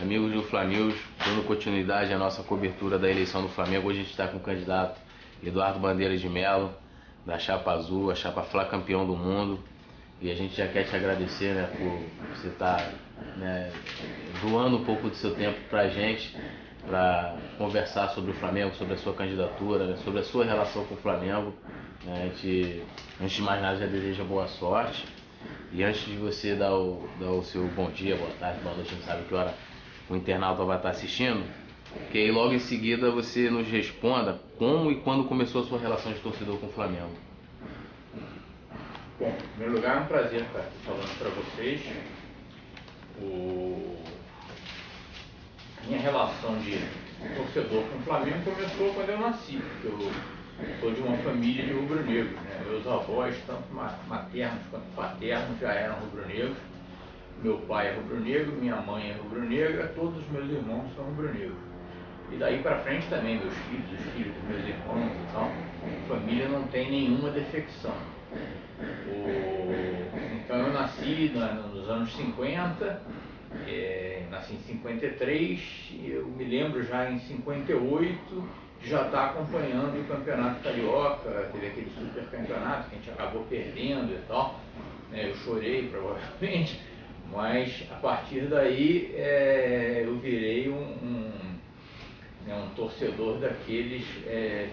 Amigos do Flanews, dando continuidade à nossa cobertura da eleição do Flamengo. Hoje a gente está com o candidato Eduardo Bandeira de Mello, da Chapa Azul, a Chapa Fla campeão do mundo. E a gente já quer te agradecer, né, por você estar, né, doando um pouco do seu tempo para a gente, para conversar sobre o Flamengo, sobre a sua candidatura, né, sobre a sua relação com o Flamengo. A gente, antes de mais nada, já deseja boa sorte. E antes de você dar o seu bom dia, boa tarde, boa noite, a gente sabe que hora o internauta vai estar assistindo, que aí logo em seguida você nos responda como e quando começou a sua relação de torcedor com o Flamengo. Bom, em primeiro lugar é um prazer estar aqui falando para vocês. A minha relação de torcedor com o Flamengo começou quando eu nasci, porque eu sou de uma família de rubro-negros, né? Meus avós, tanto maternos quanto paternos, já eram rubro-negros. Meu pai é rubro-negro, minha mãe é rubro-negra, todos os meus irmãos são rubro-negros. E daí para frente também, meus filhos, os filhos dos meus irmãos e tal, a família não tem nenhuma defecção. Então eu nasci nos anos 50, nasci em 53, e eu me lembro já em 58 de já estar acompanhando o Campeonato Carioca. Teve aquele super campeonato que a gente acabou perdendo e tal, né? Eu chorei provavelmente, mas a partir daí eu virei um torcedor daqueles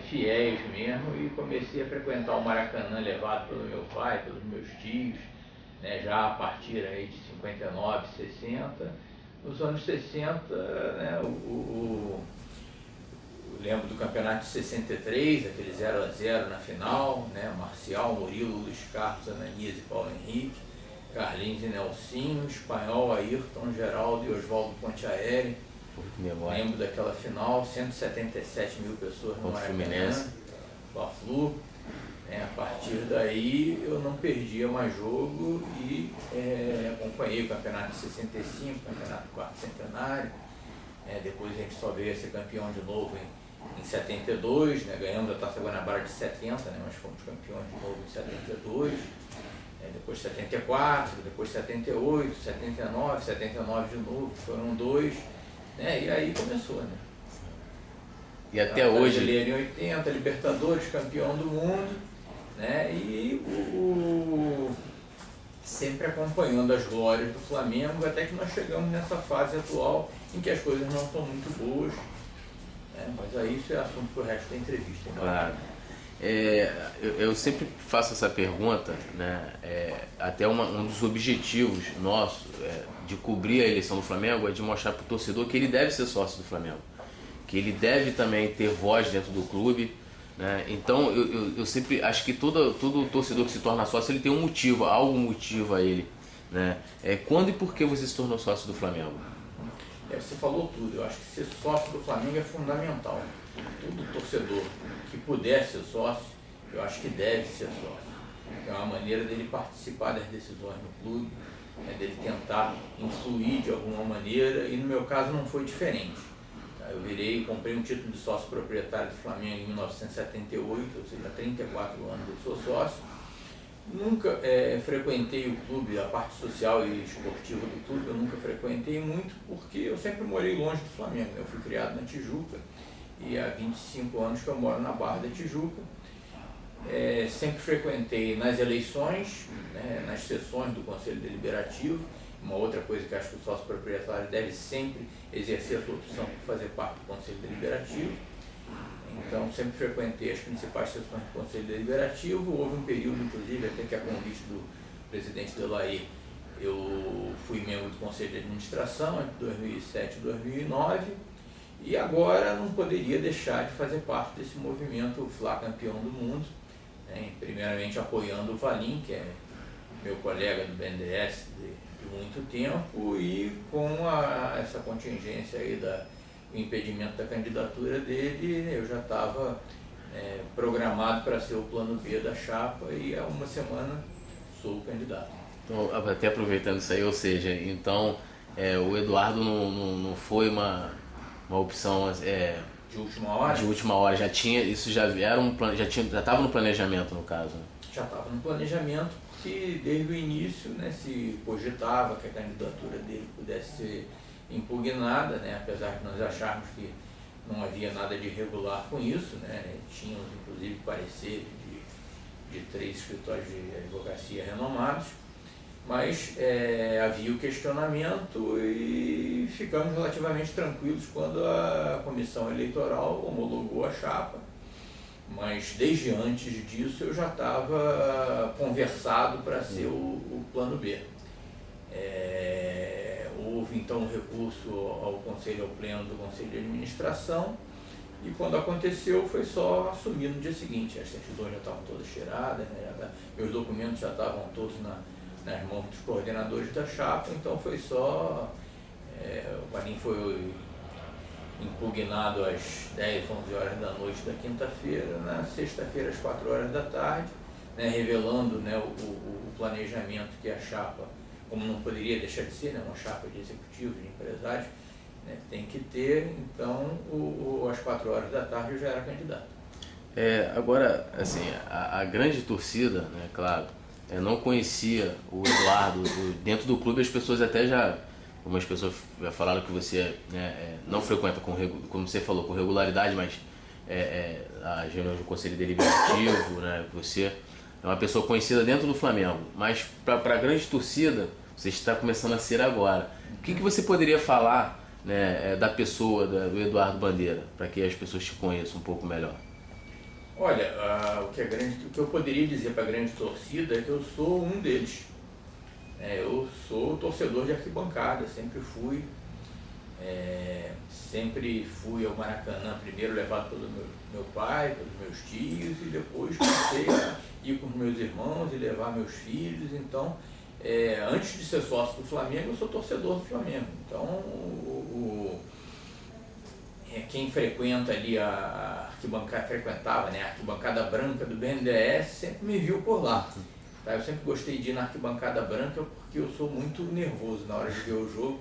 fiéis mesmo, e comecei a frequentar o Maracanã, levado pelo meu pai, pelos meus tios, né, já a partir aí de 59, 60. Nos anos 60, né, eu lembro do campeonato de 63, aquele 0-0 na final, né, Marcial, Murilo, Luiz Carlos, Ananias e Paulo Henrique, Carlinhos e Nelsinho, Espanhol, Ayrton, Geraldo e Oswaldo Pontiaeri. Lembro daquela final, 177 mil pessoas no Maracanã, Fla-Flu. A partir daí eu não perdia mais jogo e acompanhei o campeonato de 65, o campeonato do quarto centenário. Depois a gente só veio a ser campeão de novo em 72, né, ganhamos a Taça Guanabara de 70, né, mas fomos campeões de novo em 72. Depois 74, depois 78, 79, 79 de novo, foram dois. E aí começou, né? E até hoje. Brasileiro em 80, Libertadores, campeão do mundo, né? E sempre acompanhando as glórias do Flamengo, até que nós chegamos nessa fase atual em que as coisas não estão muito boas, né? Mas aí isso é assunto para o resto da entrevista, né? Claro. Eu sempre faço essa pergunta, né? Até um dos objetivos nossos de cobrir a eleição do Flamengo é de mostrar para o torcedor que ele deve ser sócio do Flamengo, que ele deve também ter voz dentro do clube, né? Então eu sempre acho que todo torcedor que se torna sócio, ele tem um motivo, algo motiva ele, né? Quando e por que você se tornou sócio do Flamengo? Você falou tudo. Eu acho que ser sócio do Flamengo é fundamental. Todo torcedor que puder ser sócio, eu acho que deve ser sócio. É uma maneira dele participar das decisões no clube, dele tentar influir de alguma maneira, e no meu caso não foi diferente. Eu comprei um título de sócio proprietário do Flamengo em 1978, ou seja, há 34 anos eu sou sócio. Nunca frequentei o clube, a parte social e esportiva do clube eu nunca frequentei muito, porque eu sempre morei longe do Flamengo. Eu fui criado na Tijuca e há 25 anos que eu moro na Barra da Tijuca. Sempre frequentei nas eleições, né, nas sessões do Conselho Deliberativo. Uma outra coisa que acho que o sócio proprietário deve sempre exercer a sua opção por fazer parte do Conselho Deliberativo. Então sempre frequentei as principais sessões do Conselho Deliberativo. Houve um período, inclusive, até que a convite do presidente Delair, eu fui membro do Conselho de Administração entre 2007 e 2009, e agora não poderia deixar de fazer parte desse movimento Fla campeão do mundo, né? Primeiramente apoiando o Valim, que é meu colega do BNDES de muito tempo, e com essa contingência aí o impedimento da candidatura dele, eu já estava programado para ser o plano B da chapa, e há uma semana sou o candidato. Então, até aproveitando isso aí, ou seja, então o Eduardo não foi uma opção de última hora? De última hora, já tinha, isso já era já estava no planejamento, no caso, né? Já estava no planejamento, porque desde o início, né, se cogitava que a candidatura dele pudesse ser impugnada, né? Apesar de nós acharmos que não havia nada de irregular com isso, né? Tínhamos inclusive parecer de 3 escritórios de advocacia renomados, mas havia o questionamento e ficamos relativamente tranquilos quando a comissão eleitoral homologou a chapa, mas desde antes disso eu já estava conversado para ser o plano B. Houve então um recurso ao pleno do Conselho de Administração, e quando aconteceu foi só assumir no dia seguinte. As certidões já estavam todas tiradas, né? Meus documentos já estavam todos nas mãos dos coordenadores da chapa, então foi só... o Valim foi impugnado às 10, 11 horas da noite da quinta-feira, na sexta-feira às 4 horas da tarde, né? Revelando, né, o planejamento que a chapa, como não poderia deixar de ser, né, uma chapa de executivos, de empresários, né, tem que ter. Então, às 4 horas da tarde eu já era candidato. Agora, assim, a grande torcida, né, claro, não conhecia o Eduardo dentro do clube. As pessoas até já, algumas pessoas já falaram que você, né, não frequenta, como você falou, com regularidade, mas as reuniões do Conselho Deliberativo, né, você é uma pessoa conhecida dentro do Flamengo, mas para a grande torcida, você está começando a ser agora. O que você poderia falar, né, da pessoa do Eduardo Bandeira, para que as pessoas te conheçam um pouco melhor? Olha, o que eu poderia dizer para a grande torcida é que eu sou um deles. Eu sou torcedor de arquibancada, sempre fui. Sempre fui ao Maracanã, primeiro levado pelo meu pai, pelos meus tios, e depois comecei a ir com os meus irmãos e levar meus filhos. Então, antes de ser sócio do Flamengo, eu sou torcedor do Flamengo. Então, quem frequenta ali a arquibancada, frequentava, né, a arquibancada branca do BNDES, sempre me viu por lá. Tá? Eu sempre gostei de ir na arquibancada branca porque eu sou muito nervoso na hora de ver o jogo.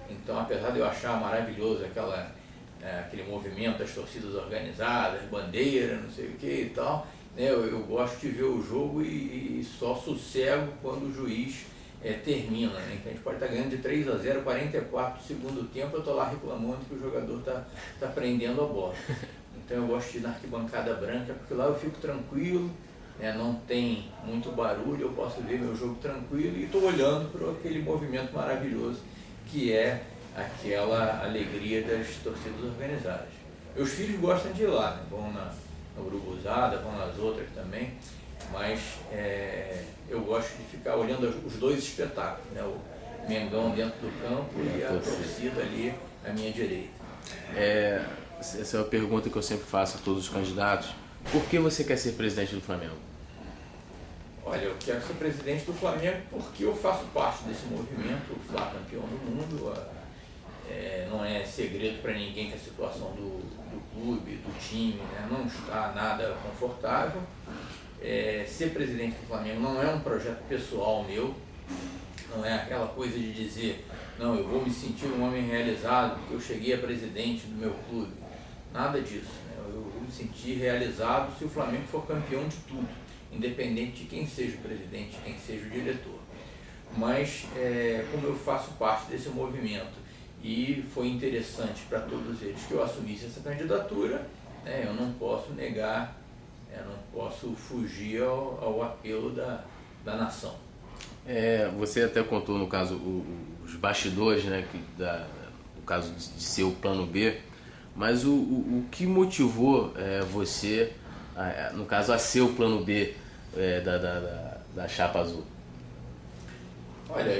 Então, apesar de eu achar maravilhoso aquele movimento das torcidas organizadas, bandeira, não sei o que e tal, né, eu gosto de ver o jogo e só sossego quando o juiz termina, né? Então a gente pode estar ganhando de 3-0, 44 do segundo tempo, eu estou lá reclamando que o jogador está prendendo a bola. Então eu gosto de ir na arquibancada branca, porque lá eu fico tranquilo, né? Não tem muito barulho, eu posso ver meu jogo tranquilo e estou olhando para aquele movimento maravilhoso que é aquela alegria das torcidas organizadas. Meus filhos gostam de ir lá, né? Vão na Urubuzada, vão nas outras também, mas eu gosto de ficar olhando os dois espetáculos, né? O Mengão dentro do campo e a torcida ali à minha direita. Essa é uma pergunta que eu sempre faço a todos os candidatos. Por que você quer ser presidente do Flamengo? Olha, eu quero ser presidente do Flamengo porque eu faço parte desse movimento, o Flá campeão do mundo. Não é segredo para ninguém que a situação do clube, do time, né, não está nada confortável. Ser presidente do Flamengo não é um projeto pessoal meu, não é aquela coisa de dizer, não, eu vou me sentir um homem realizado porque eu cheguei a presidente do meu clube. Nada disso, né? Eu vou me sentir realizado se o Flamengo for campeão de tudo, independente de quem seja o presidente, quem seja o diretor. Mas como eu faço parte desse movimento e foi interessante para todos eles que eu assumisse essa candidatura, né, eu não posso negar, não posso fugir ao apelo da nação. Você até contou, no caso, os bastidores, né, no caso de ser o plano B, mas o que motivou você, no caso, a ser o plano B da Chapa Azul? Olha,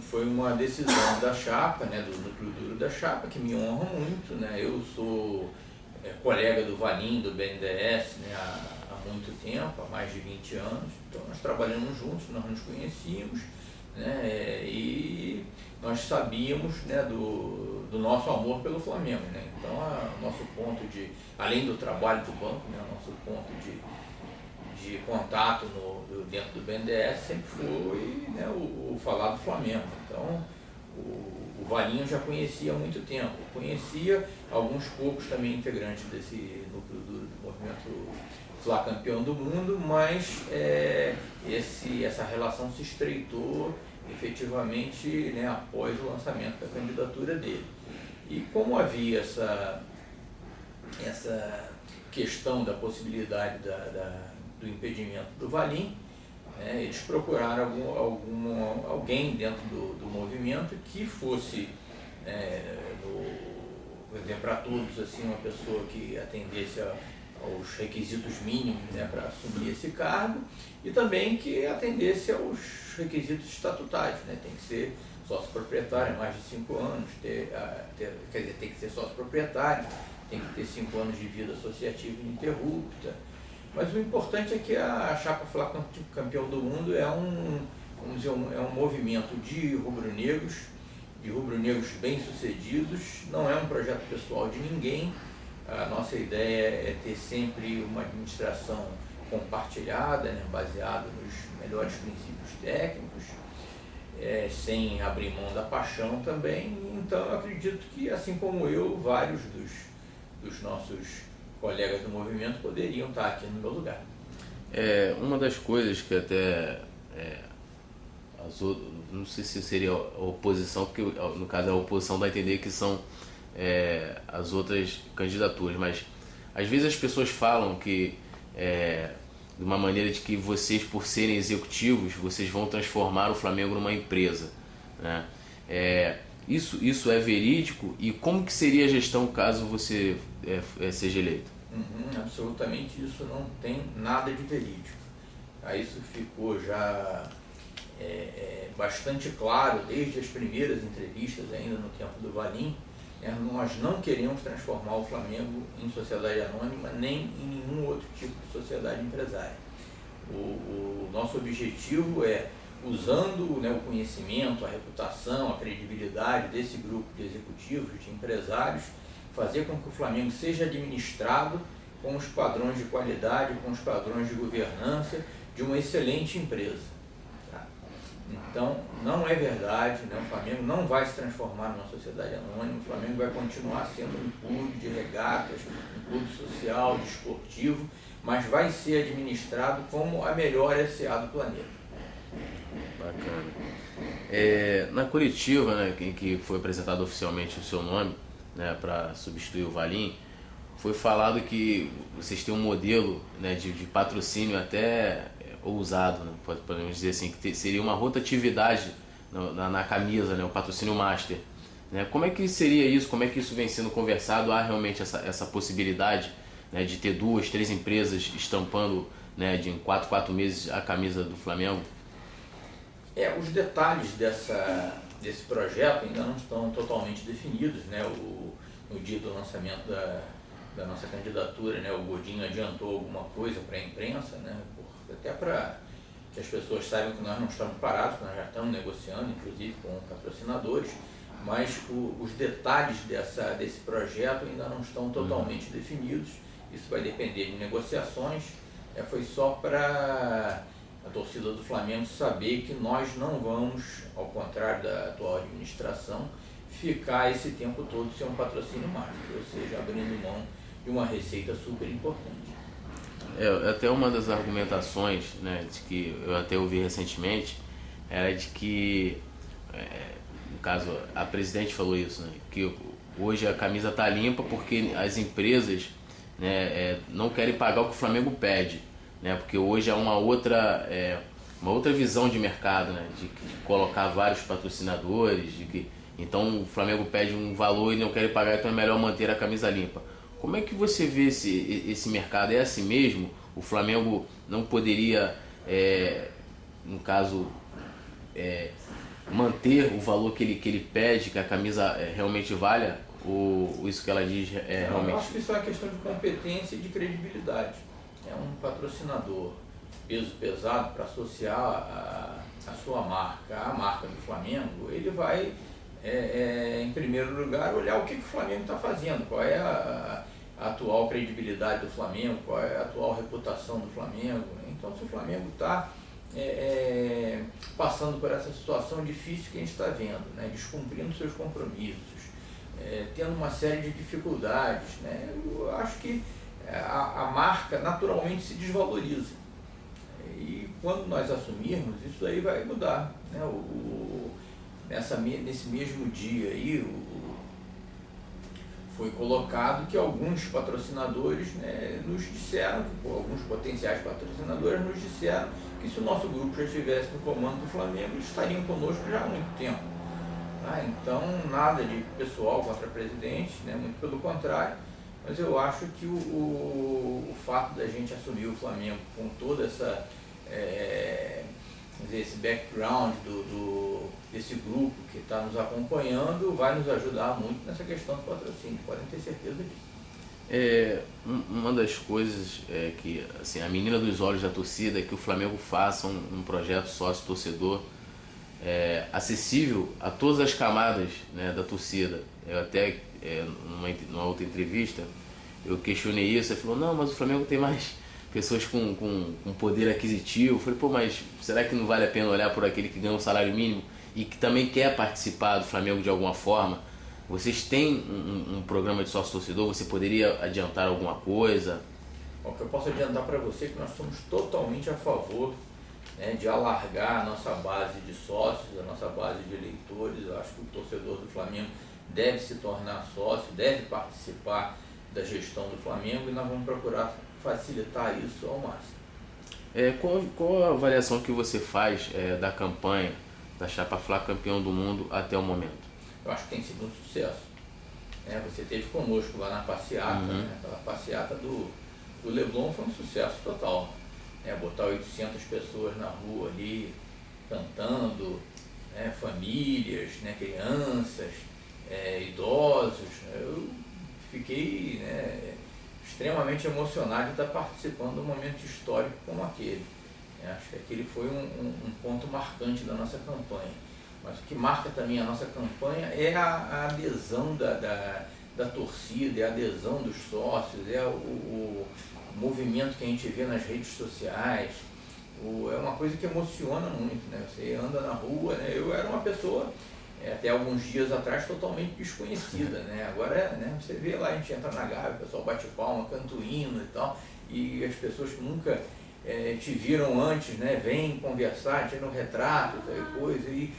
foi uma decisão da chapa, né, do núcleo duro da chapa, que me honra muito, né? Eu sou colega do Valim, do BNDES, né, há muito tempo, há mais de 20 anos, então nós trabalhamos juntos, nós nos conhecíamos, né, e nós sabíamos, né, do nosso amor pelo Flamengo, né? Então, nosso ponto além do trabalho do banco, né, nosso ponto de contato dentro do BNDES sempre foi, né, o falar do Flamengo. Então, o Valinho eu já conhecia há muito tempo, conhecia alguns poucos também integrantes desse núcleo do movimento Flá campeão do mundo, mas essa relação se estreitou efetivamente, né, após o lançamento da candidatura dele. E como havia essa questão da possibilidade do impedimento do Valim, né, eles procuraram alguém dentro do movimento que fosse, por exemplo, para todos, assim, uma pessoa que atendesse aos requisitos mínimos, né, para assumir esse cargo, e também que atendesse aos requisitos estatutários, né, tem que ser sócio proprietário há mais de 5 anos, tem que ser sócio proprietário, tem que ter 5 anos de vida associativa ininterrupta. Mas o importante é que a Chapa Fla Campeão do Mundo é vamos dizer, é um movimento de rubro-negros bem-sucedidos, não é um projeto pessoal de ninguém. A nossa ideia é ter sempre uma administração compartilhada, né, baseada nos melhores princípios técnicos, sem abrir mão da paixão também. Então eu acredito que, assim como eu, vários dos nossos colegas do movimento poderiam estar aqui no meu lugar. Uma das coisas que até não sei se seria a oposição, porque no caso a oposição dá a entender que são as outras candidaturas, mas às vezes as pessoas falam que de uma maneira de que vocês, por serem executivos, vocês vão transformar o Flamengo numa empresa, né? Isso é verídico? E como que seria a gestão caso você seja eleito? Absolutamente, isso não tem nada de verídico. Isso ficou já bastante claro desde as primeiras entrevistas, ainda no tempo do Valim. Nós não queremos transformar o Flamengo em sociedade anônima, nem em nenhum outro tipo de sociedade empresária. O nosso objetivo é, usando, né, o conhecimento, a reputação, a credibilidade desse grupo de executivos, de empresários, fazer com que o Flamengo seja administrado com os padrões de qualidade, com os padrões de governança de uma excelente empresa. Então, não é verdade, né? O Flamengo não vai se transformar numa sociedade anônima, o Flamengo vai continuar sendo um clube de regatas, um clube social, desportivo, mas vai ser administrado como a melhor SA do planeta. Bacana. Na coletiva, né, em que foi apresentado oficialmente o seu nome, né, para substituir o Valim, foi falado que vocês têm um modelo, né, de patrocínio até ousado, né, podemos dizer assim, que seria uma rotatividade na camisa, né, o patrocínio master, né? Como é que seria isso? Como é que isso vem sendo conversado? Há realmente essa possibilidade, né, de ter 2, 3 empresas estampando, né, em 4 meses a camisa do Flamengo? Os detalhes desse projeto ainda não estão totalmente definidos, né? No dia do lançamento da nossa candidatura, né, o Godinho adiantou alguma coisa para a imprensa, né, até para que as pessoas saibam que nós não estamos parados, que nós já estamos negociando, inclusive com patrocinadores, mas os detalhes desse projeto ainda não estão totalmente definidos. Isso vai depender de negociações. Foi só para a torcida do Flamengo saber que nós não vamos, ao contrário da atual administração, ficar esse tempo todo sem um patrocínio mágico, ou seja, abrindo mão de uma receita super importante. Até uma das argumentações, né, de que eu até ouvi recentemente, era de que, no caso, a presidente falou isso, né, que hoje a camisa está limpa porque as empresas, né, não querem pagar o que o Flamengo pede, né, porque hoje há uma outra visão de mercado, né, de colocar vários patrocinadores, então o Flamengo pede um valor e não quer pagar, então é melhor manter a camisa limpa. Como é que você vê esse mercado? É assim mesmo? O Flamengo não poderia, no caso, manter o valor que ele pede, que a camisa realmente valha? Ou isso que ela diz realmente? Eu acho que isso é uma questão de competência e de credibilidade. É um patrocinador peso pesado para associar a sua marca à marca do Flamengo, ele vai, em primeiro lugar, olhar o que o Flamengo está fazendo, qual é a atual credibilidade do Flamengo, qual é a atual reputação do Flamengo. Então, se o Flamengo está passando por essa situação difícil que a gente está vendo, né, descumprindo seus compromissos, tendo uma série de dificuldades, né, eu acho que a marca naturalmente se desvaloriza. E quando nós assumirmos, isso aí vai mudar, né? Nesse mesmo dia aí, foi colocado que alguns patrocinadores, né, nos disseram, alguns potenciais patrocinadores nos disseram que se o nosso grupo já estivesse no comando do Flamengo, eles estariam conosco já há muito tempo. Tá? Então, nada de pessoal contra presidente, né, muito pelo contrário, mas eu acho que o fato da gente assumir o Flamengo com toda essa, esse background desse grupo que está nos acompanhando vai nos ajudar muito nessa questão do patrocínio, podem ter certeza disso. Uma das coisas que assim, a menina dos olhos da torcida é que o Flamengo faça um projeto sócio-torcedor acessível a todas as camadas, né, da torcida. Eu até, numa outra entrevista, eu questionei isso, ele falou, não, mas o Flamengo tem mais pessoas com poder aquisitivo. Eu falei, pô, mas será que não vale a pena olhar por aquele que ganha um salário mínimo e que também quer participar do Flamengo de alguma forma? Vocês têm um programa de sócio-torcedor, você poderia adiantar alguma coisa? O que eu posso adiantar para você é que nós somos totalmente a favor, né, de alargar a nossa base de sócios, a nossa base de eleitores. Eu acho que o torcedor do Flamengo deve se tornar sócio, deve participar da gestão do Flamengo e nós vamos procurar facilitar isso ao máximo. Qual a avaliação que você faz da campanha da Chapa Fla campeão do mundo até o momento? Eu acho que tem sido um sucesso. Você esteve conosco lá na passeata, né? Aquela passeata do Leblon foi um sucesso total. Botar 800 pessoas na rua ali, cantando, né? Famílias, né? Crianças, idosos. Eu fiquei, né, extremamente emocionado de estar participando de um momento histórico como aquele. Acho que aquele foi um ponto marcante da nossa campanha. Mas o que marca também a nossa campanha é a adesão da torcida, é a adesão dos sócios, é o movimento que a gente vê nas redes sociais. É uma coisa que emociona muito, né? Você anda na rua, né? Eu era uma pessoa, até alguns dias atrás, totalmente desconhecida, né? Agora, né, você vê lá, a gente entra na Gávea, o pessoal bate palma, canta o hino e tal, e as pessoas que nunca te viram antes, né, vêm conversar, tiram retrato, tal coisa, e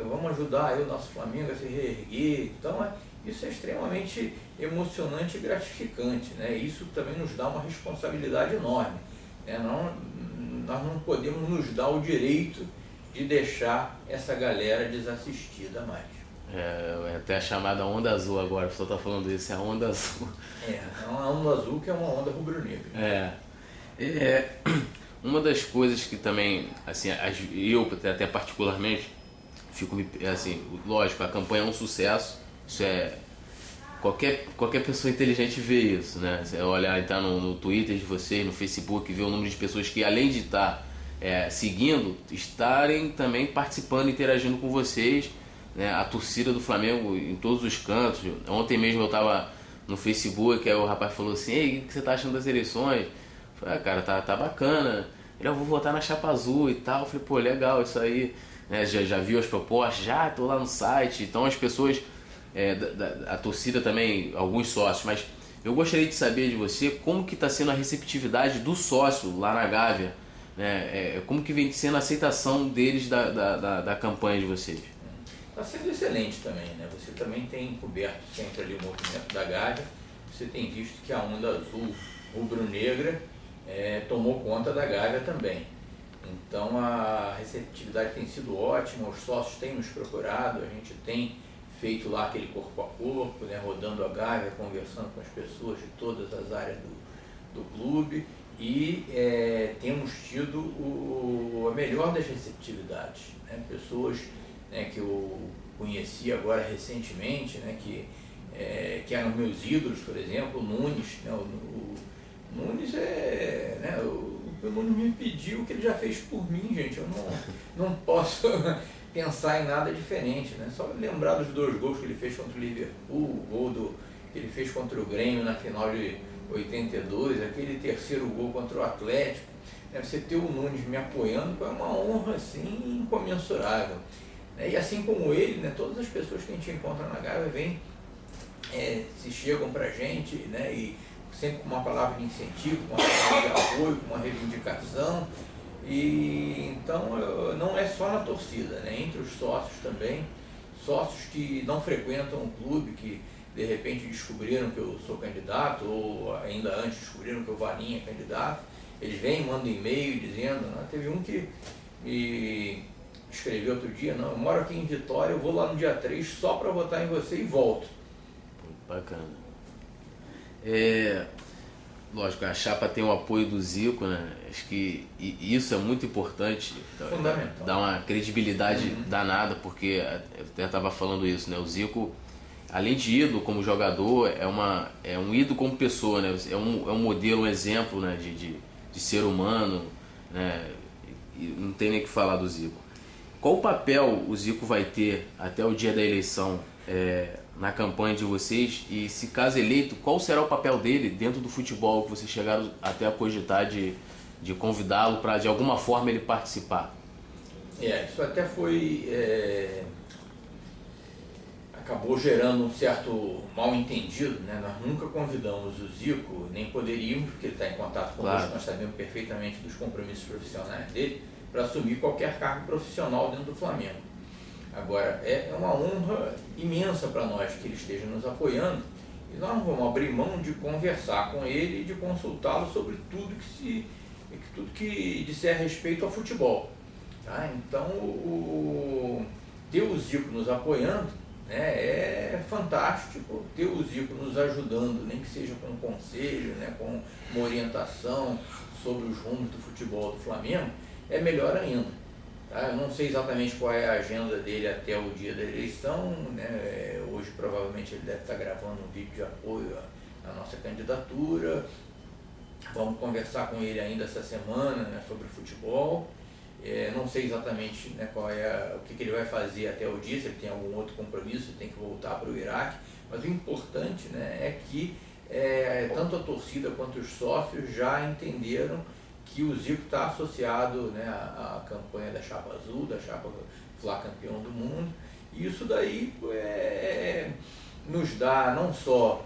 vamos ajudar aí o nosso Flamengo a se reerguer. Então, isso é extremamente emocionante e gratificante, né? Isso também nos dá uma responsabilidade enorme, né? Nós não podemos nos dar o direito de deixar essa galera desassistida mais. Até a chamada onda azul agora, o pessoal está falando isso, é a onda azul. É uma onda azul que é uma onda rubro-negra. Uma das coisas que também, assim, eu até particularmente, fico, assim, lógico, a campanha é um sucesso, isso qualquer pessoa inteligente vê isso, né? Você olhar, entrar no Twitter de vocês, no Facebook, ver o número de pessoas que, além de estar seguindo, estarem também participando, interagindo com vocês, né? A torcida do Flamengo em todos os cantos. Ontem mesmo eu estava no Facebook, aí o rapaz falou assim, ei, o que você está achando das eleições? Eu falei, cara, tá bacana. Eu vou votar na Chapa Azul e tal. Eu falei, pô, legal isso aí, né? Já viu as propostas? Já, tô lá no site. Então as pessoas, a torcida também, alguns sócios, mas eu gostaria de saber de você como que está sendo a receptividade do sócio lá na Gávea, né? Como que vem sendo a aceitação deles da campanha de vocês? Está sendo excelente também, né? Você também tem coberto sempre ali o movimento da Gávea, você tem visto que a onda azul rubro-negra tomou conta da Gávea também. Então a receptividade tem sido ótima, os sócios têm nos procurado, a gente tem feito lá aquele corpo a corpo, né, rodando a Gávea, conversando com as pessoas de todas as áreas do clube e temos tido a melhor das receptividades, né? Pessoas, né, que eu conheci agora recentemente, né, que eram meus ídolos, por exemplo, o Nunes, né, o Nunes né, o Nunes me pediu o que ele já fez por mim, gente. Eu não posso pensar em nada diferente, né? Só lembrar dos 2 gols que ele fez contra o Liverpool, o gol que ele fez contra o Grêmio na final de 82, aquele 3º gol contra o Atlético. Você ter o Nunes me apoiando é uma honra assim incomensurável. E assim como ele, né, todas as pessoas que a gente encontra na Gávea vêm, se chegam para a gente, né, e sempre com uma palavra de incentivo, com uma palavra de apoio, com uma reivindicação. E então não é só na torcida, né? Entre os sócios também, sócios que não frequentam o clube, que de repente descobriram que eu sou candidato, ou ainda antes descobriram que o Vaninha é candidato, eles vêm, mandam e-mail dizendo, né? Teve um que me escreveu outro dia, não, eu moro aqui em Vitória, eu vou lá no dia 3 só para votar em você e volto. Bacana. Lógico, a chapa tem o apoio do Zico, né? Acho que isso é muito importante. Fundamental. Dá uma credibilidade danada, porque eu até estava falando isso, né? O Zico, além de ídolo como jogador, é um ídolo como pessoa, né? É um modelo, um exemplo, né? de ser humano, né? E não tem nem o que falar do Zico. Qual o papel o Zico vai ter até o dia da eleição na campanha de vocês? E se caso eleito, qual será o papel dele dentro do futebol, que vocês chegaram até a cogitar de convidá-lo para de alguma forma ele participar? Isso até foi... acabou gerando um certo mal-entendido, né? Nós nunca convidamos o Zico, nem poderíamos, porque ele está em contato conosco, claro. Nós sabemos perfeitamente dos compromissos profissionais dele, para assumir qualquer cargo profissional dentro do Flamengo. Agora, é uma honra imensa para nós que ele esteja nos apoiando, e nós não vamos abrir mão de conversar com ele e de consultá-lo sobre tudo que disser a respeito ao futebol. Tá? Então, ter o Zico nos apoiando, né, é fantástico, ter o Zico nos ajudando, nem que seja com um conselho, né, com uma orientação sobre os rumos do futebol do Flamengo, é melhor ainda. Tá? Eu não sei exatamente qual é a agenda dele até o dia da eleição, né? Hoje provavelmente ele deve estar gravando um vídeo de apoio à nossa candidatura. Vamos conversar com ele ainda essa semana, né, sobre futebol. Não sei exatamente, né, o que ele vai fazer até o dia, se ele tem algum outro compromisso, ele tem que voltar para o Iraque, mas o importante, né, é que tanto a torcida quanto os sócios já entenderam que o Zico está associado, né, à campanha da Chapa Azul, da Chapa Fla Campeão do Mundo, e isso daí nos dá não só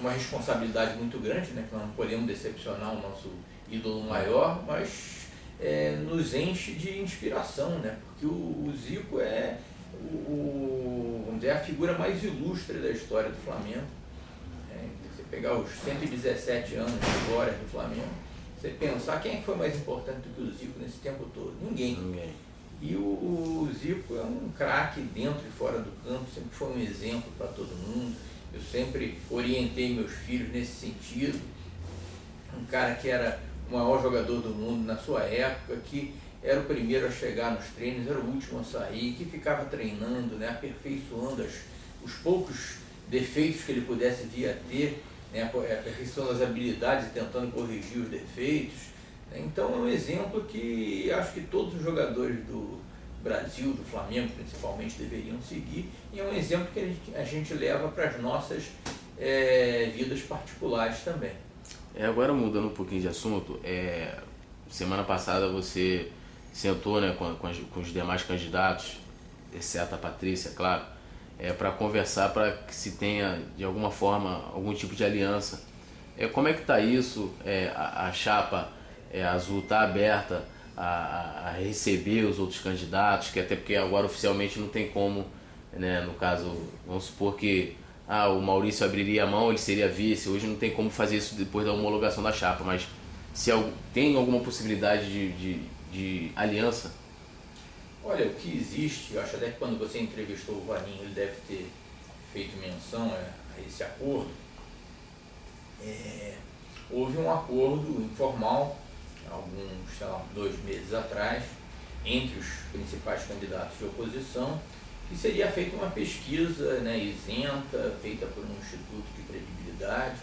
uma responsabilidade muito grande, né, que nós não podemos decepcionar o nosso ídolo maior, mas nos enche de inspiração, né? Porque o Zico vamos dizer, a figura mais ilustre da história do Flamengo. Você pegar os 117 anos de glória do Flamengo, você pensar quem é que foi mais importante do que o Zico nesse tempo todo? Ninguém. E o Zico é um craque dentro e fora do campo, sempre foi um exemplo para todo mundo. Eu sempre orientei meus filhos nesse sentido. Um cara que era o maior jogador do mundo na sua época, que era o primeiro a chegar nos treinos, era o último a sair, que ficava treinando, né, aperfeiçoando os poucos defeitos que ele pudesse vir a ter, né, aperfeiçoando as habilidades e tentando corrigir os defeitos. Então é um exemplo que acho que todos os jogadores do Brasil, do Flamengo principalmente, deveriam seguir, e é um exemplo que a gente leva para as nossas vidas particulares também. Agora mudando um pouquinho de assunto, semana passada você sentou, né, com os demais candidatos, exceto a Patrícia, claro, para conversar, para que se tenha de alguma forma algum tipo de aliança. Como é que está isso? A chapa azul está aberta a receber os outros candidatos, que até porque agora oficialmente não tem como, né, no caso, vamos supor que o Maurício abriria a mão, ele seria vice. Hoje não tem como fazer isso depois da homologação da chapa, mas se tem alguma possibilidade de aliança? Olha, o que existe, eu acho até que quando você entrevistou o Vaninho, ele deve ter feito menção a esse acordo. Houve um acordo informal, alguns, 2 meses atrás, entre os principais candidatos de oposição, que seria feita uma pesquisa, né, isenta, feita por um instituto de credibilidade,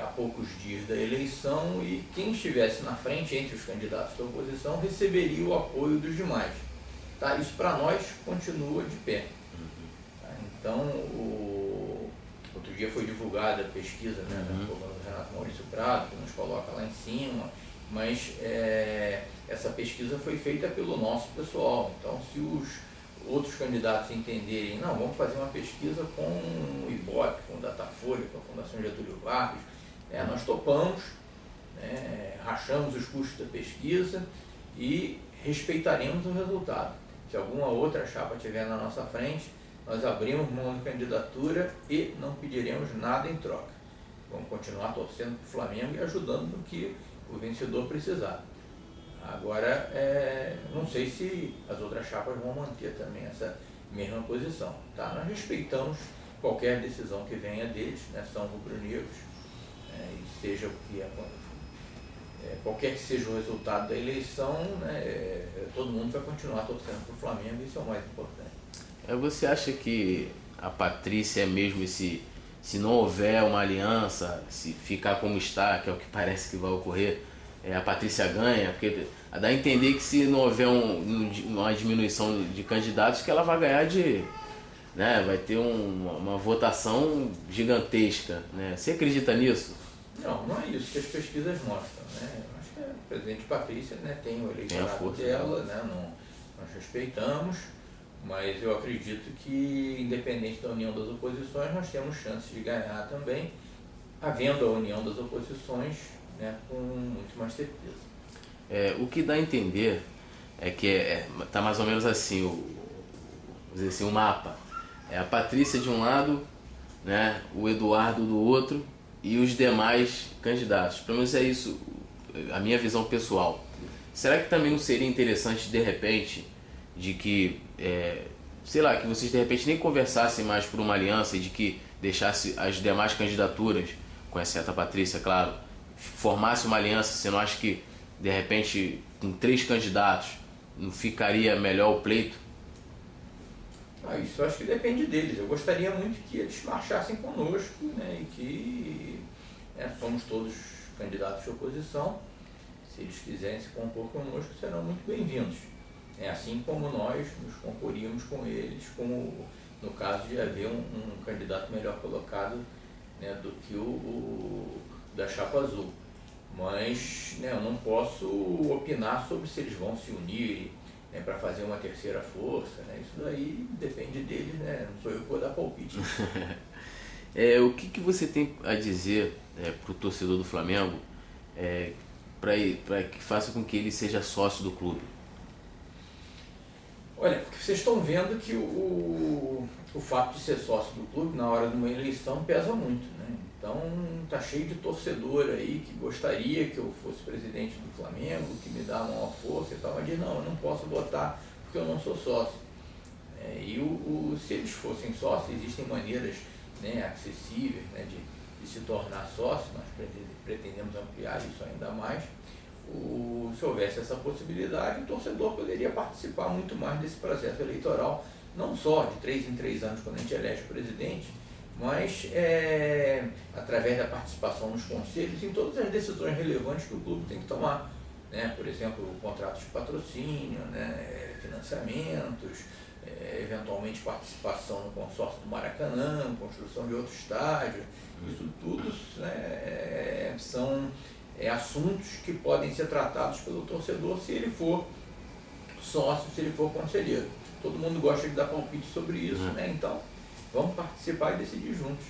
há poucos dias da eleição, e quem estivesse na frente entre os candidatos da oposição receberia o apoio dos demais. Tá? Isso para nós continua de pé. Tá? Então, outro dia foi divulgada a pesquisa, né, do Renato Maurício Prado, que nos coloca lá em cima, mas essa pesquisa foi feita pelo nosso pessoal. Então, se os outros candidatos entenderem, não, vamos fazer uma pesquisa com o IBOP, com o Datafolha, com a Fundação Getúlio Vargas, nós topamos, rachamos os custos da pesquisa e respeitaremos o resultado. Se alguma outra chapa estiver na nossa frente, nós abrimos mão de candidatura e não pediremos nada em troca. Vamos continuar torcendo para o Flamengo e ajudando no que o vencedor precisar. Agora, não sei se as outras chapas vão manter também essa mesma posição. Tá? Nós respeitamos qualquer decisão que venha deles, são rubro-negros, e seja o que qualquer que seja o resultado da eleição, todo mundo vai continuar torcendo para o Flamengo, isso é o mais importante. Você acha que a Patrícia é mesmo se não houver uma aliança, se ficar como está, que é o que parece que vai ocorrer, a Patrícia ganha? Porque dá a entender que se não houver uma diminuição de candidatos, que ela vai ganhar vai ter uma votação gigantesca, né? Você acredita nisso? Não é isso que as pesquisas mostram, Eu acho que a presidente Patrícia, tem o eleitorado dela, nós respeitamos, mas eu acredito que, independente da união das oposições, nós temos chances de ganhar também, havendo a união das oposições, com muito mais certeza. O que dá a entender é que tá mais ou menos assim, vamos dizer assim, o mapa. A Patrícia de um lado, o Eduardo do outro e os demais candidatos. Pelo menos é isso, a minha visão pessoal. Será que também não seria interessante, de repente, de que, que vocês de repente nem conversassem mais por uma aliança e de que deixasse as demais candidaturas, com exceto a Patrícia, claro, formasse uma aliança? Você não acha que, de repente, com 3 candidatos, não ficaria melhor o pleito? Isso eu acho que depende deles. Eu gostaria muito que eles marchassem conosco, e que somos todos candidatos de oposição. Se eles quiserem se compor conosco, serão muito bem-vindos. Assim como nós nos comporíamos com eles, como no caso de haver um candidato melhor colocado do que o da chapa azul. Mas eu não posso opinar sobre se eles vão se unir para fazer uma terceira força, Isso daí depende deles, não sou eu que vou dar palpite. O que você tem a dizer para o torcedor do Flamengo para que faça com que ele seja sócio do clube? Olha, porque vocês estão vendo que o fato de ser sócio do clube na hora de uma eleição pesa muito, Então tá cheio de torcedor aí que gostaria que eu fosse presidente do Flamengo, que me dá a maior força e tal, mas diz, não, eu não posso votar porque eu não sou sócio. Se eles fossem sócios, existem maneiras acessíveis de se tornar sócio, nós pretendemos ampliar isso ainda mais. Se houvesse essa possibilidade, o torcedor poderia participar muito mais desse processo eleitoral, não só de 3 em 3 anos quando a gente elege o presidente, mas através da participação nos conselhos em todas as decisões relevantes que o clube tem que tomar. Por exemplo, contratos de patrocínio, financiamentos, eventualmente participação no consórcio do Maracanã, construção de outro estádio. Isso tudo são assuntos que podem ser tratados pelo torcedor se ele for sócio, se ele for conselheiro. Todo mundo gosta de dar palpite sobre isso, Então, vamos participar e decidir juntos.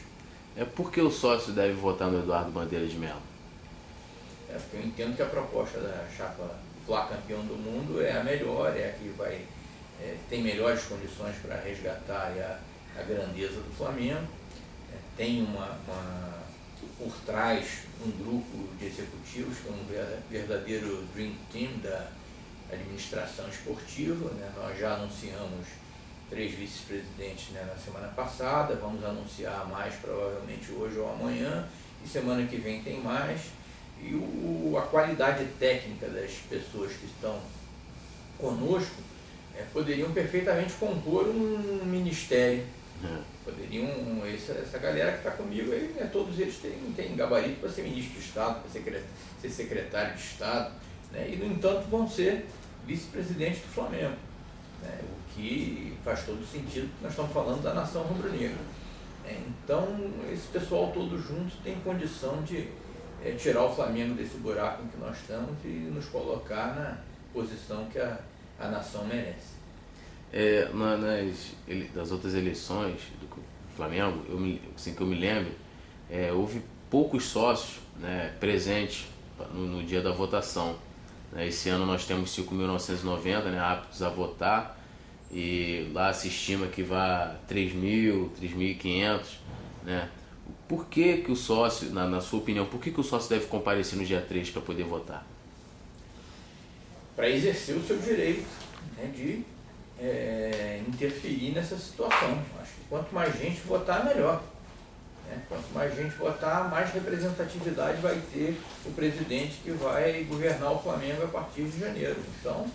Por que o sócio deve votar no Eduardo Bandeira de Mello? Porque eu entendo que a proposta da chapa Fla campeão do mundo é a melhor, é a que tem melhores condições para resgatar a grandeza do Flamengo. Tem por trás um grupo de executivos que é um verdadeiro dream team da administração esportiva. Nós já anunciamos 3 vice-presidentes na semana passada, vamos anunciar mais provavelmente hoje ou amanhã, e semana que vem tem mais. E a qualidade técnica das pessoas que estão conosco poderiam perfeitamente compor um ministério. Poderiam, essa galera que está comigo, aí, todos eles têm gabarito para ser ministro de Estado, para ser secretário de Estado, e no entanto vão ser vice-presidente do Flamengo. O que faz todo sentido, porque nós estamos falando da nação rubro-negra. Então, esse pessoal todo junto tem condição de tirar o Flamengo desse buraco em que nós estamos e nos colocar na posição que a nação merece. Das outras eleições do Flamengo, assim que eu me lembro, houve poucos sócios, né, presentes no dia da votação. Esse ano nós temos 5.990, né, aptos a votar, e lá se estima que vá 3.000, 3.500, né? Por que que o sócio, na sua opinião, por que que o sócio deve comparecer no dia 3 para poder votar? Para exercer o seu direito, né, de interferir nessa situação. Acho que quanto mais gente votar, melhor. Né? Quanto mais gente votar, mais representatividade vai ter o presidente que vai governar o Flamengo a partir de janeiro. Então,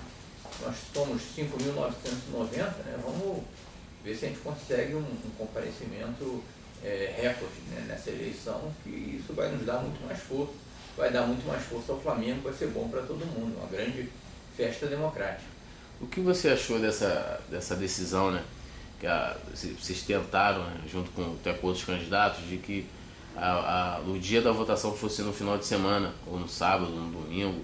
nós somos 5.990, né? Vamos ver se a gente consegue um comparecimento recorde, né, nessa eleição, que isso vai nos dar muito mais força, vai dar muito mais força ao Flamengo, vai ser bom para todo mundo, uma grande festa democrática. O que você achou dessa decisão, né? Que vocês tentaram, né, junto com outros candidatos, de que o dia da votação fosse no final de semana, ou no sábado, no domingo,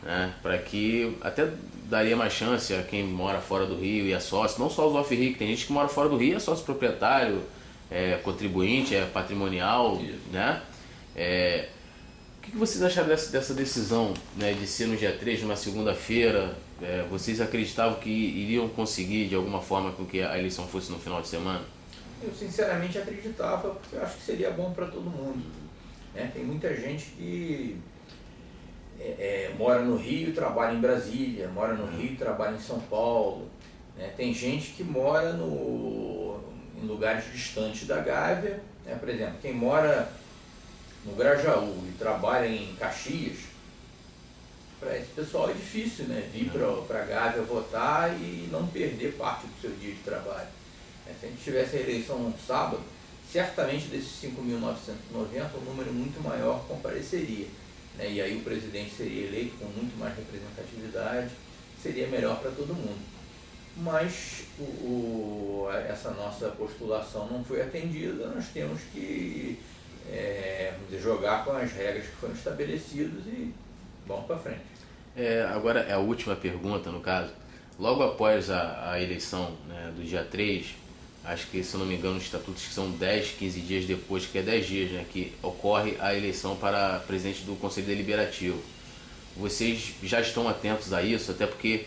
né? Para que até daria mais chance a quem mora fora do Rio e é sócio, não só os off-Rio, que tem gente que mora fora do Rio e é sócio proprietário, contribuinte, patrimonial, né? O que vocês acharam dessa decisão, né, de ser no dia 3, numa segunda-feira? Vocês acreditavam que iriam conseguir, de alguma forma, com que a eleição fosse no final de semana? Eu sinceramente acreditava, porque eu acho que seria bom para todo mundo. Né? Tem muita gente que mora no Rio e trabalha em Brasília, mora no Rio e trabalha em São Paulo. Né? Tem gente que mora em lugares distantes da Gávea. Né? Por exemplo, quem mora no Grajaú e trabalha em Caxias, para esse pessoal é difícil, né, vir para a Gávea votar e não perder parte do seu dia de trabalho. Se a gente tivesse a eleição no sábado, certamente desses 5.990, um número muito maior compareceria. Né, e aí o presidente seria eleito com muito mais representatividade, seria melhor para todo mundo. Mas essa nossa postulação não foi atendida, nós temos que vamos dizer, jogar com as regras que foram estabelecidas e vamos para frente. Agora é a última pergunta, no caso. Logo após a eleição, né, do dia 3, acho que, se eu não me engano, os estatutos que são 10, 15 dias depois, que é 10 dias, né, que ocorre a eleição para presidente do Conselho Deliberativo. Vocês já estão atentos a isso? Até porque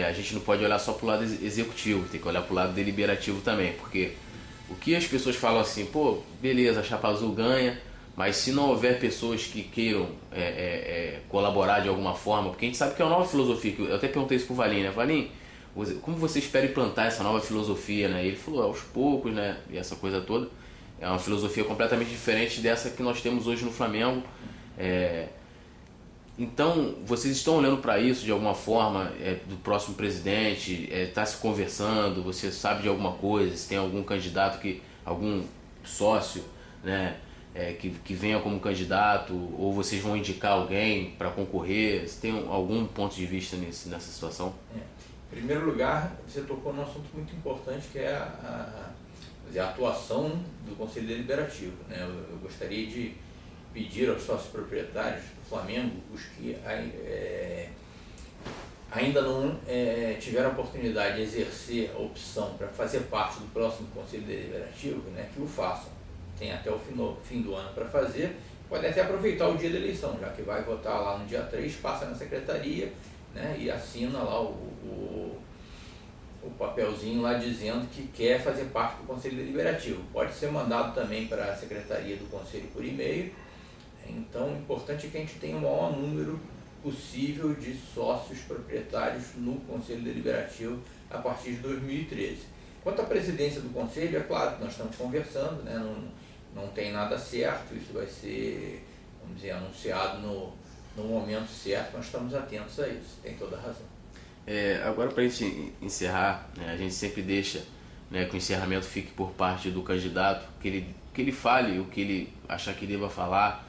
a gente não pode olhar só para o lado executivo, tem que olhar para o lado deliberativo também, porque o que as pessoas falam assim, pô, beleza, a Chapa Azul ganha, mas se não houver pessoas que queiram colaborar de alguma forma, porque a gente sabe que é uma nova filosofia, eu até perguntei isso pro Valim, né? Valim, como você espera implantar essa nova filosofia, né? E ele falou, aos poucos, né? E essa coisa toda, é uma filosofia completamente diferente dessa que nós temos hoje no Flamengo. Então, vocês estão olhando para isso de alguma forma, do próximo presidente, está se conversando, você sabe de alguma coisa, se tem algum candidato, algum sócio, né, que venha como candidato, ou vocês vão indicar alguém para concorrer, se tem algum ponto de vista nessa situação? Em primeiro lugar, você tocou num assunto muito importante, que é a atuação do Conselho Deliberativo. Né? Eu gostaria de pedir aos sócios proprietários do Flamengo, os que ainda não tiveram a oportunidade de exercer a opção para fazer parte do próximo Conselho Deliberativo, né, que o façam. Tem até o fim do ano para fazer, podem até aproveitar o dia da eleição, já que vai votar lá no dia 3, passa na secretaria, né, e assina lá o papelzinho lá dizendo que quer fazer parte do Conselho Deliberativo. Pode ser mandado também para a secretaria do Conselho por e-mail. Então, o importante é que a gente tenha o maior número possível de sócios proprietários no Conselho Deliberativo a partir de 2013. Quanto à presidência do Conselho, é claro que nós estamos conversando, né? Não tem nada certo, isso vai ser, vamos dizer, anunciado no momento certo, nós estamos atentos a isso, tem toda a razão. Agora, para a gente encerrar, né, a gente sempre deixa, né, que o encerramento fique por parte do candidato, que ele fale o que ele achar que deva falar,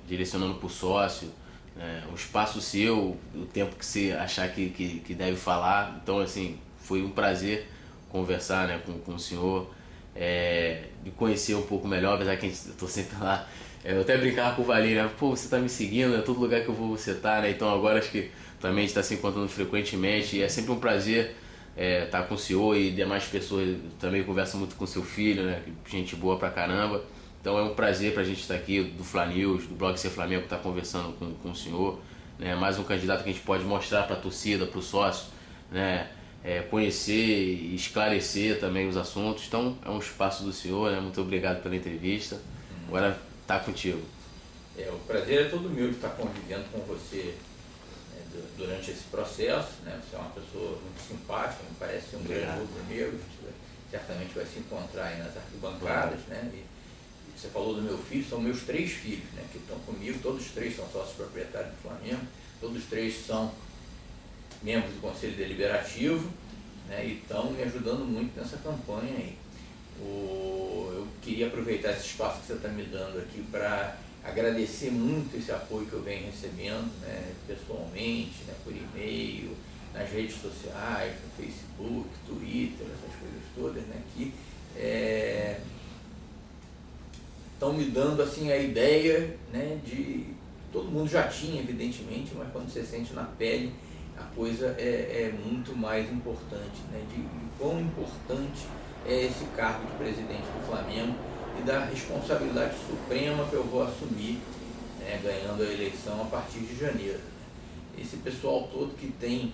direcionando para o sócio, o espaço seu, o tempo que você achar que deve falar. Então, assim, foi um prazer conversar, né, com o senhor, de conhecer um pouco melhor, apesar que eu estou sempre lá. Eu até brincava com o Valim, né? Pô, você tá me seguindo, é todo lugar que eu vou você tá, né? Então agora acho que também a gente está se encontrando frequentemente e é sempre um prazer tá com o senhor e demais pessoas. Também conversa muito com seu filho, né? Gente boa pra caramba. Então é um prazer pra gente estar aqui, do Fla News, do Blog Ser Flamengo, estar conversando com o senhor, né? Mais um candidato que a gente pode mostrar pra torcida, pro sócio, né? Conhecer e esclarecer também os assuntos. Então é um espaço do senhor, né? Muito obrigado pela entrevista. Agora tá contigo. O prazer é todo meu de estar convivendo com você, né, durante esse processo, né? Você é uma pessoa muito simpática, me parece ser um grande rubro-negro, certamente vai se encontrar aí nas arquibancadas, né? E você falou do meu filho, são meus 3 filhos, né, que estão comigo, todos os 3 são sócios proprietários do Flamengo, todos os 3 são membros do Conselho Deliberativo, né, e estão me ajudando muito nessa campanha aí. Eu queria aproveitar esse espaço que você está me dando aqui para agradecer muito esse apoio que eu venho recebendo, né, pessoalmente, né, por e-mail, nas redes sociais, no Facebook, Twitter, essas coisas todas, né, que estão me dando assim a ideia, né, de todo mundo já tinha, evidentemente, mas quando você sente na pele, a coisa é muito mais importante, né, de quão importante é esse cargo de presidente do Flamengo e da responsabilidade suprema que eu vou assumir, né, ganhando a eleição a partir de janeiro. Né. Esse pessoal todo que tem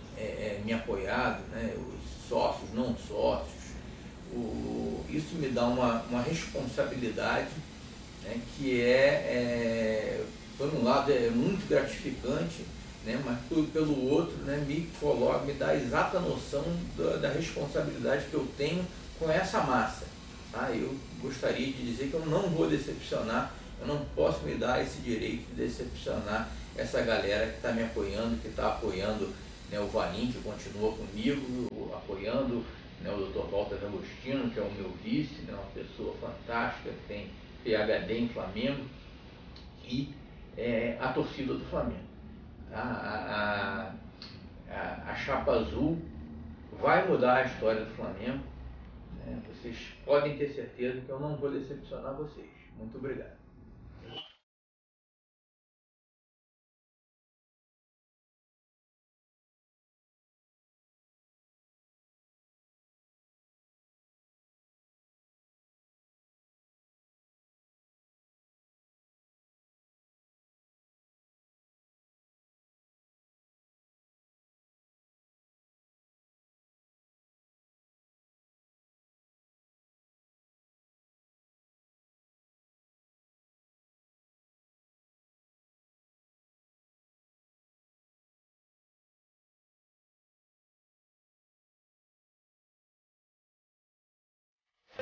me apoiado, né, os sócios, não sócios, isso me dá uma responsabilidade, né, que por um lado é muito gratificante, né, mas pelo outro, né, me dá a exata noção da responsabilidade que eu tenho com essa massa. Tá? Eu gostaria de dizer que eu não vou decepcionar, eu não posso me dar esse direito de decepcionar essa galera que está me apoiando, que está apoiando, né, o Valim, que continua comigo, apoiando, né, o Dr. Walter Agostino, que é o meu vice, né, uma pessoa fantástica, que tem PhD em Flamengo, e a torcida do Flamengo. Tá? A chapa azul vai mudar a história do Flamengo, né? Vocês podem ter certeza que eu não vou decepcionar vocês. Muito obrigado.